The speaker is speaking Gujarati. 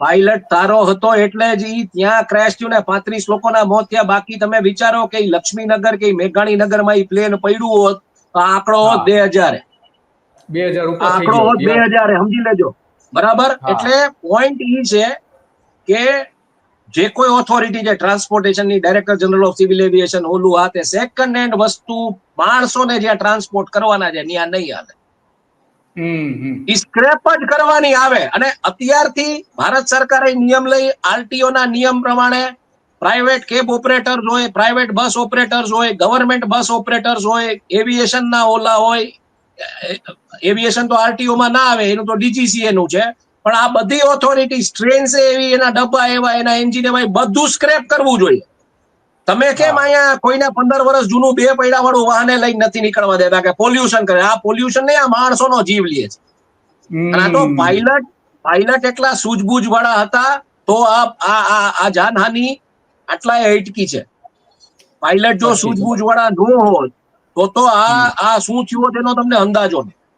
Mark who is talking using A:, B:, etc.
A: પાયલટ તારો હતો એટલે જ ઈ ત્યાં ક્રેશ થયું ને 35 લોકોના મોત થયા. બાકી તમે વિચારો કે લક્ષ્મીનગર કે મેઘાણીનગરમાં ઈ પ્લેન પડ્યું હોત તો આંકડો હોત 2000
B: ઉપર
A: આંકડો હોત 2000 સમજી લેજો. બરાબર. એટલે પોઈન્ટ ઈ છે કે જે કોઈ ઓથોરિટી છે ટ્રાન્સપોર્ટેશનની, director general of civil aviation, ઓલું આ તે સેકન્ડ હેન્ડ વસ્તુ માણસોને જ્યાં ટ્રાન્સપોર્ટ કરવાના છે ત્યાં નહીં હાલે. સ્ક્રેપ જ કરવાની આવે. અને અત્યારથી ભારત સરકારે નિયમ લઈ, આરટીઓ ના નિયમ પ્રમાણે પ્રાઇવેટ કેબ ઓપરેટર્સ હોય, પ્રાઇવેટ બસ ઓપરેટર્સ હોય, ગવર્મેન્ટ બસ ઓપરેટર્સ હોય, એવિએશન ના ઓલા હોય. એવિએશન તો આરટીઓ માં ના આવે, એનું તો ડીજીસીએ નું છે. પણ આ બધી ઓથોરિટી, ટ્રેન્સ એવી, એના ડબ્બા એવા, એના એન્જિન એવા, બધું સ્ક્રેપ કરવું જોઈએ. તમે કેમ અહીંયા કોઈને 15 વર્ષ જૂનું 2 પૈડા વાળું વાહને લઈને નથી નીકળવા દેતા કે પોલ્યુશન કરે? આ પોલ્યુશન નહીં, આ માણસોનો જીવ લે છે. અને આ તો પાયલટ એટલા સૂઝબૂઝ વાળા હતા તો આ જાનહાની આટલાય અટકી છે. પાયલટ જો સૂઝબૂઝ વાળા ન હોત તો આ શું થયું તેનો તમને અંદાજો નહીં.